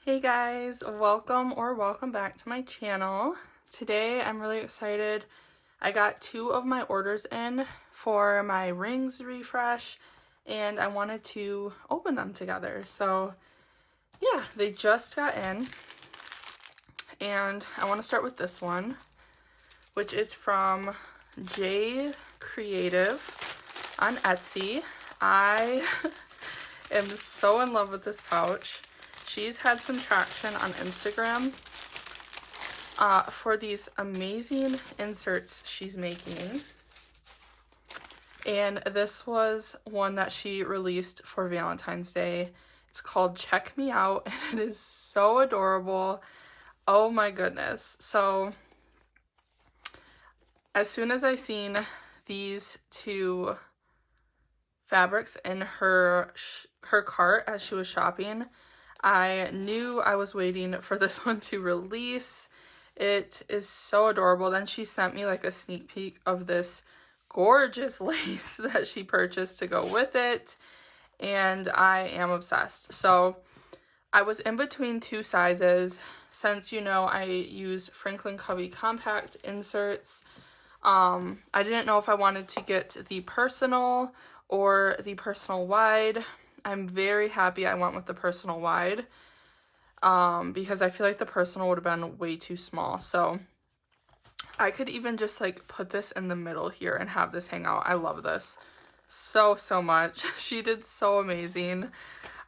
Hey guys, welcome back to my channel. Today I'm really excited. I got 2 of my orders in for my rings refresh and I wanted to open them together. So yeah, they just got in and I want to start with this one, which is from Jcreative on Etsy. I am so in love with this pouch. She's had some traction on Instagram for these amazing inserts she's making. And this was one that she released for Valentine's Day. It's called Check Me Out, and it is so adorable. Oh my goodness. So as soon as I seen these 2 fabrics in her cart as she was shopping, I knew I was waiting for this one to release. It is so adorable. Then she sent me like a sneak peek of this gorgeous lace that she purchased to go with it, and I am obsessed. So I was in between 2 sizes since, you know, I use Franklin Covey compact inserts. I didn't know if I wanted to get the personal or the personal wide. I'm very happy I went with the personal wide because I feel like the personal would have been way too small. So I could even just like put this in the middle here and have this hang out. I love this so much. She did so amazing.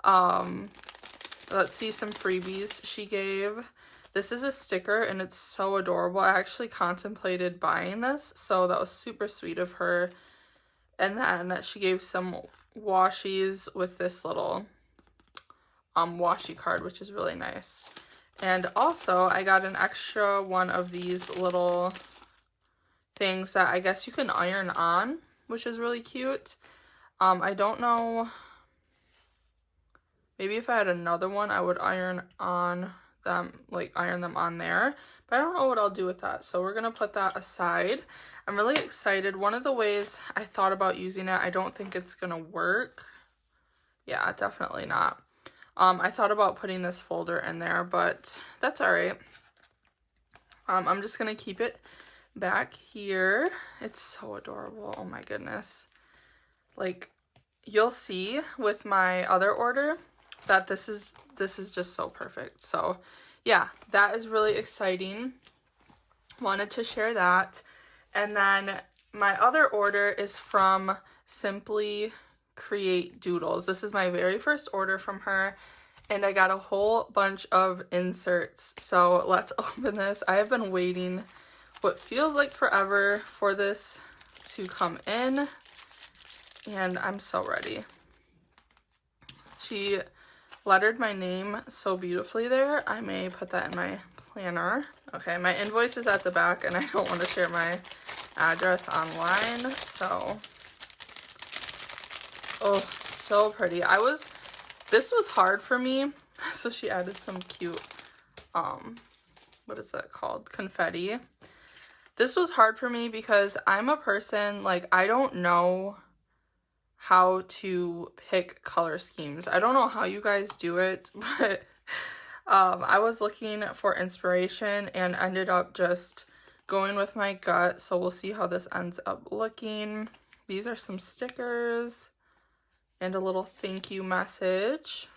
Let's see some freebies she gave. This is a sticker and it's so adorable. I actually contemplated buying this, so that was super sweet of her. And then she gave some washies with this little washi card, which is really nice. And also I got an extra one of these little things that I guess you can iron on, which is really cute. I don't know, maybe if I had another one I would iron on them, like iron them on there, but I don't know what I'll do with that, so we're gonna put that aside. I'm really excited. One of the ways I thought about using it, I don't think it's gonna work. Yeah, definitely not. I thought about putting this folder in there, but that's all right. I'm just gonna keep it back here. It's so adorable. Oh my goodness. Like, you'll see with my other order that this is just so perfect. So yeah, that is really exciting. Wanted to share that. And then my other order is from Simply Create Doodles. This is my very first order from her, and I got a whole bunch of inserts. So let's open this. I have been waiting what feels like forever for this to come in, and I'm so ready. She lettered my name so beautifully there. I may put that in my planner. Okay, my invoice is at the back, and I don't want to share my address online, so oh, so pretty. This was hard for me, so she added some cute what is that called, confetti. This was hard for me because I'm a person, like, I don't know how to pick color schemes. I don't know how you guys do it, but I was looking for inspiration and ended up just going with my gut, so we'll see how this ends up looking. These are some stickers and a little thank you message.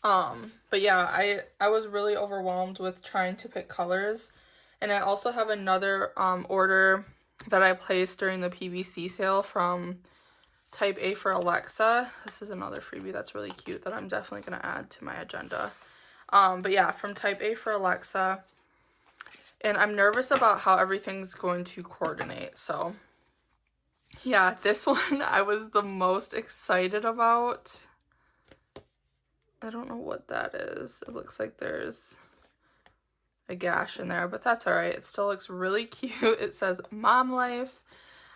But yeah, I was really overwhelmed with trying to pick colors, and I also have another order that I placed during the PVC sale from Type A for Alexa. This is another freebie that's really cute that I'm definitely going to add to my agenda. But yeah, from Type A for Alexa. And I'm nervous about how everything's going to coordinate. So yeah, this one I was the most excited about. I don't know what that is. It looks like there's a gash in there, but that's all right. It still looks really cute. It says Mom Life.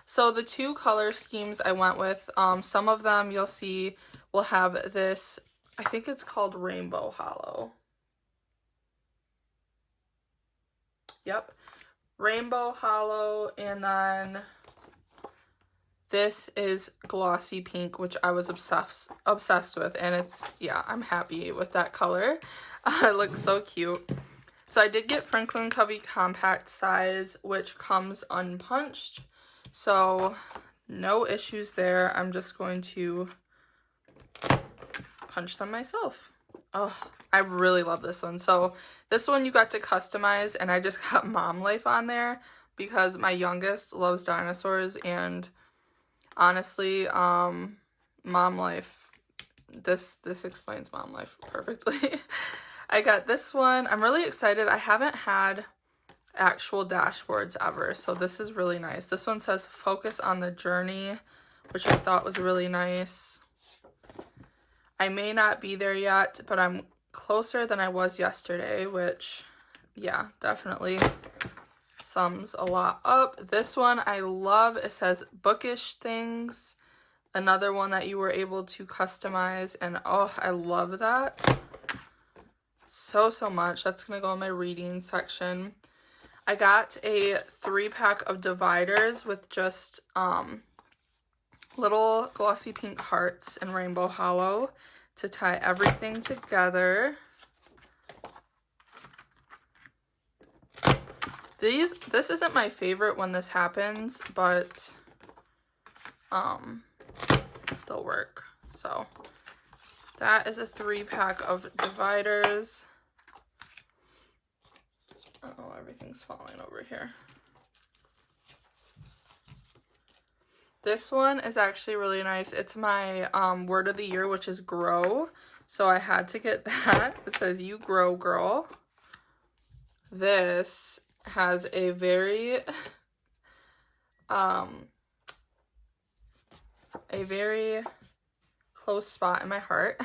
So the 2 color schemes I went with, some of them you'll see will have this, I think it's called Rainbow Hollow. Yep, Rainbow Hollow, and then This is glossy pink, which I was obsessed with, and it's, yeah, I'm happy with that color. It looks so cute. So I did get Franklin Covey compact size, which comes unpunched, so no issues there. I'm just going to punch them myself. Oh, I really love this one. So this one you got to customize, and I just got Mom Life on there because my youngest loves dinosaurs, and honestly, Mom Life, this explains Mom Life perfectly. I got this one. I'm really excited. I haven't had actual dashboards ever, so this is really nice. This one says focus on the journey, which I thought was really nice. I may not be there yet, but I'm closer than I was yesterday, which, yeah, definitely sums a lot up. This one I love. It says bookish things. Another one that you were able to customize, and oh, I love that so much. That's gonna go in my reading section. I got a 3-pack of dividers with just little glossy pink hearts and rainbow hollow to tie everything together. This isn't my favorite when this happens, but they'll work. So that is a 3-pack of dividers. Oh, everything's falling over here. This one is actually really nice. It's my word of the year, which is grow. So I had to get that. It says you grow, girl. This has a very close spot in my heart.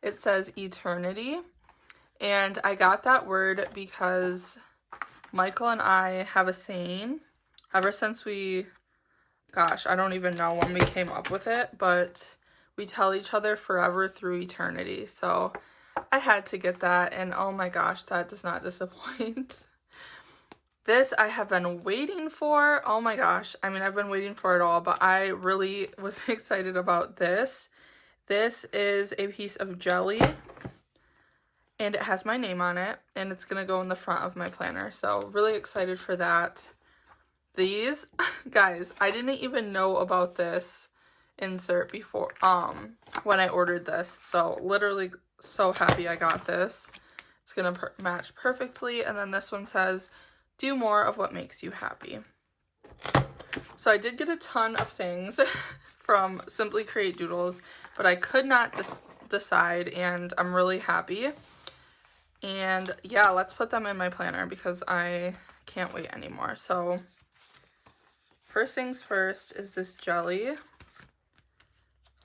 It says eternity. And I got that word because Michael and I have a saying ever since gosh, I don't even know when we came up with it, but we tell each other forever through eternity. So I had to get that, and oh my gosh, that does not disappoint. This I have been waiting for. Oh my gosh. I mean, I've been waiting for it all, but I really was excited about this. This is a piece of jelly, and it has my name on it, and it's going to go in the front of my planner. So really excited for that. These, guys, I didn't even know about this insert before, when I ordered this. So literally so happy I got this. It's going to match perfectly. And then this one says, do more of what makes you happy. So I did get a ton of things from Simply Create Doodles, but I could not decide, and I'm really happy. And yeah, let's put them in my planner because I can't wait anymore. So first things first is this jelly.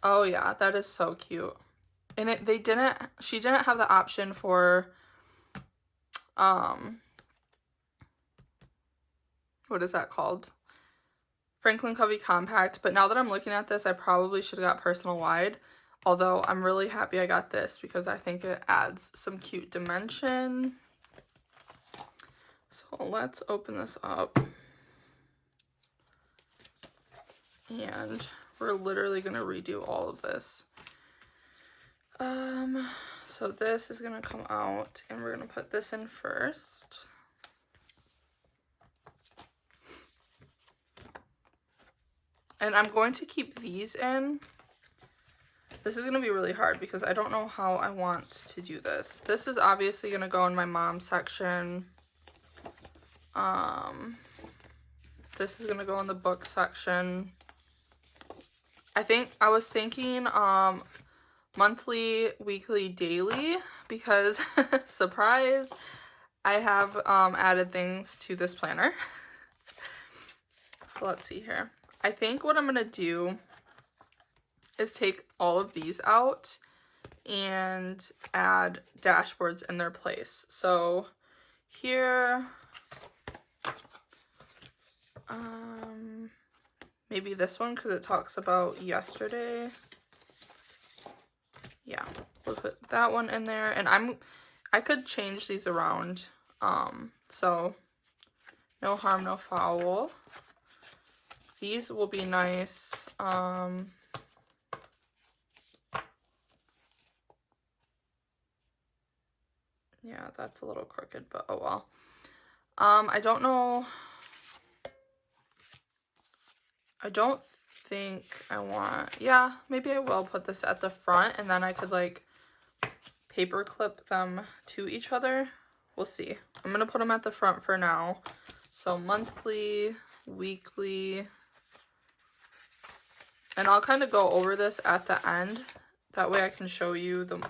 Oh yeah, that is so cute. And she didn't have the option for, what is that called? Franklin Covey compact. But now that I'm looking at this, I probably should have got personal wide. Although I'm really happy I got this because I think it adds some cute dimension. So let's open this up. And we're literally going to redo all of this. So this is going to come out, and we're going to put this in first. And I'm going to keep these in. This is going to be really hard because I don't know how I want to do this. This is obviously going to go in my mom section. This is going to go in the book section. I was thinking monthly, weekly, daily because surprise, I have added things to this planner. So let's see here. I think what I'm going to do is take all of these out and add dashboards in their place. So here, maybe this one because it talks about yesterday. Yeah, we'll put that one in there, and I could change these around, so no harm, no foul. these will be nice. Yeah, that's a little crooked, but oh well. I don't know. I don't think I want, yeah, maybe I will put this at the front and then I could like paper clip them to each other. We'll see. I'm gonna put them at the front for now. So monthly, weekly, and I'll kind of go over this at the end. That way I can show you the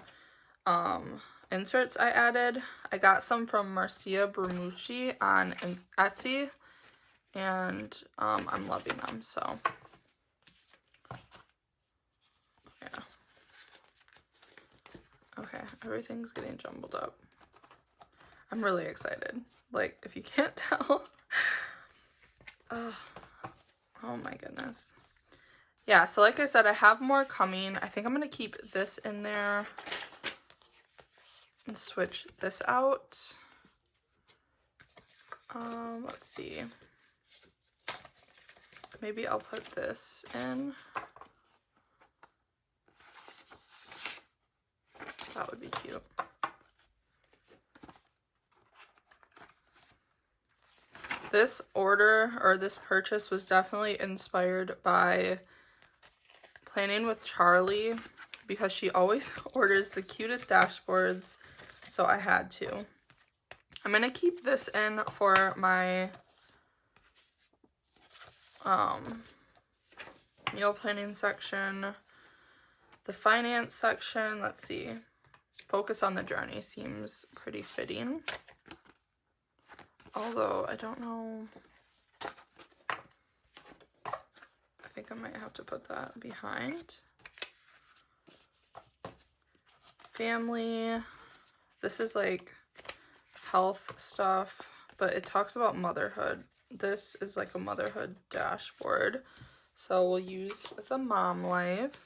inserts I added. I got some from Mariyea on Etsy, and I'm loving them, so yeah. Okay, everything's getting jumbled up. I'm really excited, like, if you can't tell. Oh my goodness. Yeah, so like I said, I have more coming. I think I'm gonna keep this in there and switch this out. Let's see. Maybe I'll put this in. That would be cute. This order, or this purchase, was definitely inspired by Planning with Charlie, because she always orders the cutest dashboards, so I had to. I'm gonna keep this in for my meal planning section. The finance section, let's see. Focus on the journey seems pretty fitting. Although, I don't know. I think I might have to put that behind. Family. This is like health stuff, but it talks about motherhood. This is like a motherhood dashboard. So we'll use the mom life.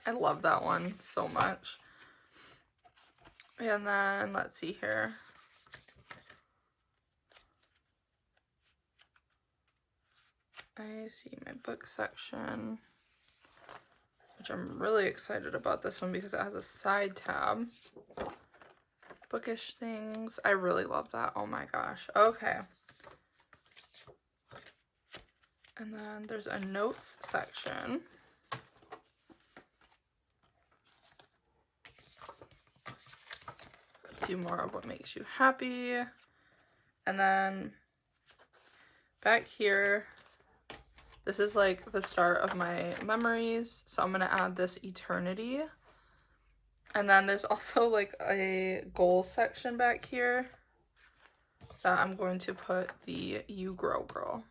I love that one so much. And then let's see here. I see my book section, which I'm really excited about this one because it has a side tab. Bookish things. I really love that. Oh my gosh. Okay. And then there's a notes section. A few more of what makes you happy. And then back here, this is like the start of my memories. So I'm going to add this eternity. And then there's also like a goals section back here that I'm going to put the You Grow Girl.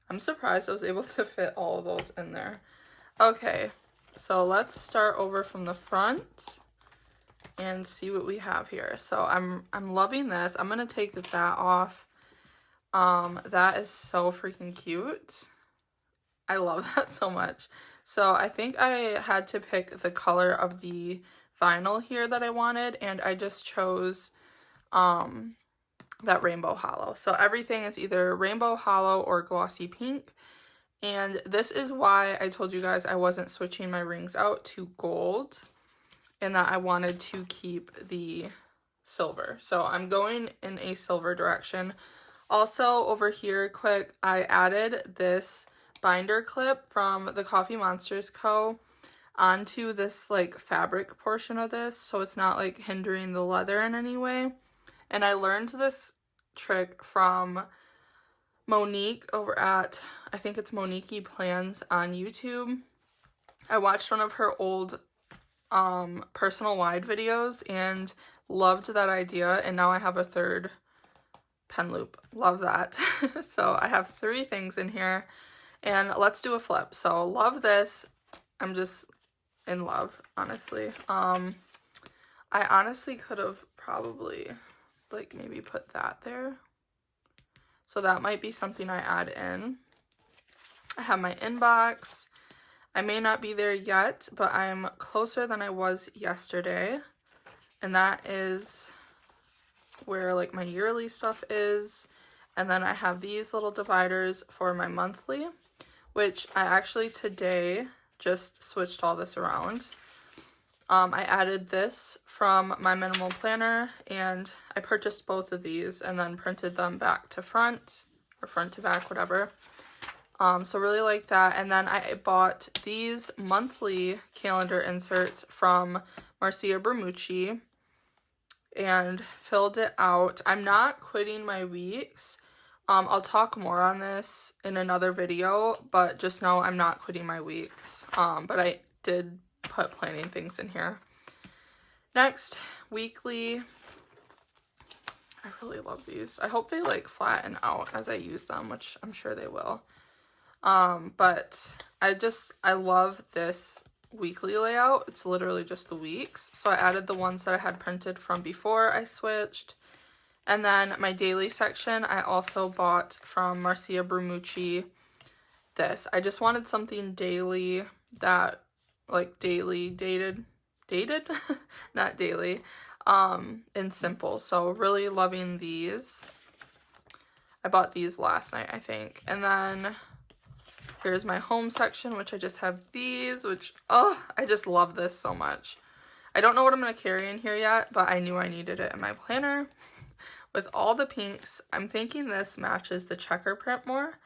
I'm surprised I was able to fit all of those in there. Okay, so let's start over from the front and see what we have here. So I'm loving this. I'm gonna take that off. That is so freaking cute. I love that so much. So I think I had to pick the color of the vinyl here that I wanted, and I just chose that rainbow hollow. So everything is either rainbow hollow or glossy pink. And this is why I told you guys I wasn't switching my rings out to gold, and that I wanted to keep the silver. So I'm going in a silver direction. Also over here, quick, I added this binder clip from the Coffee Monsters Co. onto this like fabric portion of this, so it's not like hindering the leather in any way. And I learned this trick from Monique over at, I think it's Monique Plans on YouTube. I watched one of her old personal wide videos and loved that idea, and now I have a third pen loop. Love that. So I have 3 things in here, and let's do a flip. So love this. I'm just in love, honestly. I honestly could have probably like maybe put that there. So that might be something I add in. I have my inbox. I may not be there yet, but I'm closer than I was yesterday. And that is where like my yearly stuff is. And then I have these little dividers for my monthly, which I actually today just switched all this around. I added this from my minimal planner, and I purchased both of these and then printed them back to front, or front to back, whatever. So really like that. And then I bought these monthly calendar inserts from Mariyea and filled it out. I'm not quitting my weeks. I'll talk more on this in another video, but just know I'm not quitting my weeks. But I did put planning things in here. Next, weekly. I really love these. I hope they like flatten out as I use them, which I'm sure they will. But I love this weekly layout. It's literally just the weeks. So I added the ones that I had printed from before I switched. And then my daily section, I also bought from Mariyea this. I just wanted something daily that, like daily dated, not daily, and simple. So really loving these. I bought these last night, I think. And then here's my home section, which I just have these, which, oh, I just love this so much. I don't know what I'm going to carry in here yet, but I knew I needed it in my planner. With all the pinks, I'm thinking this matches the checker print more.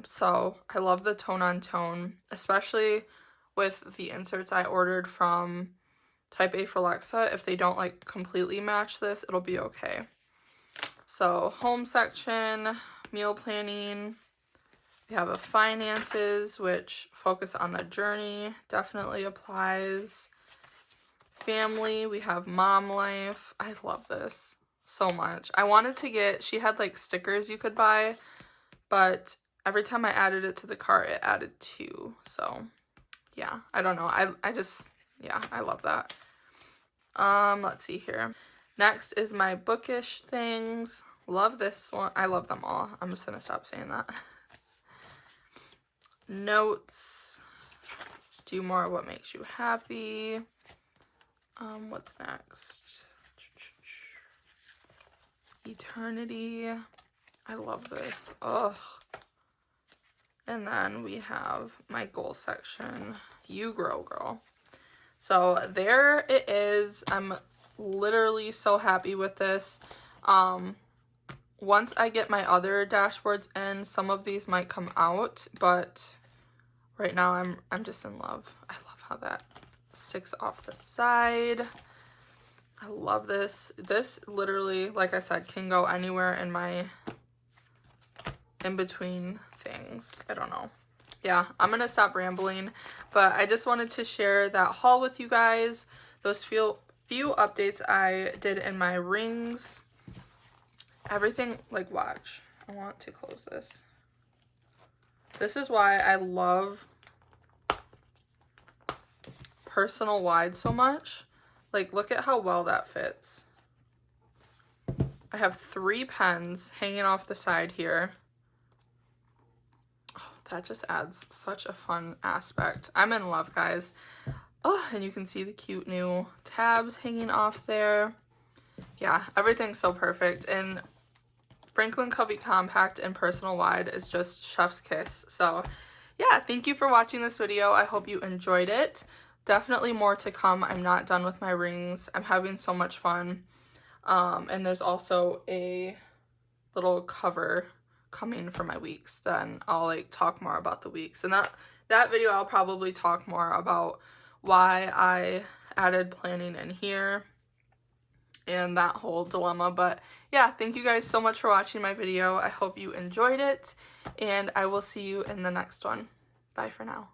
So I love the tone on tone, especially with the inserts I ordered from Type A for Lexa. If they don't like completely match this, it'll be okay. So home section, meal planning. We have a finances, which focus on the journey, definitely applies. Family, we have mom life. I love this so much. I wanted to get, she had like stickers you could buy, but every time I added it to the cart, it added 2. So yeah, I don't know. I just, yeah, I love that. Let's see here. Next is my bookish things. Love this one. I love them all. I'm just gonna stop saying that. Notes. Do more of what makes you happy. What's next? Eternity. I love this. Ugh. And then we have my goal section. You grow, girl. So there it is. I'm literally so happy with this. Once I get my other dashboards in, some of these might come out, but right now I'm just in love. I love how that sticks off the side. I love this. This literally, like I said, can go anywhere in my in-between things. I don't know. Yeah, I'm gonna stop rambling, but I just wanted to share that haul with you guys. Those few updates I did in my rings. Everything, like, watch. I want to close this. This is why I love personal wide so much. Like, look at how well that fits. I have 3 pens hanging off the side here. Oh, that just adds such a fun aspect. I'm in love, guys. Oh, and you can see the cute new tabs hanging off there. Yeah, everything's so perfect. And Franklin Covey Compact and Personal Wide is just chef's kiss. So yeah, thank you for watching this video. I hope you enjoyed it. Definitely more to come. I'm not done with my rings. I'm having so much fun. And there's also a little cover coming for my weeks. Then I'll like talk more about the weeks. And that video I'll probably talk more about why I added planning in here and that whole dilemma. But yeah, thank you guys so much for watching my video. I hope you enjoyed it, and I will see you in the next one. Bye for now.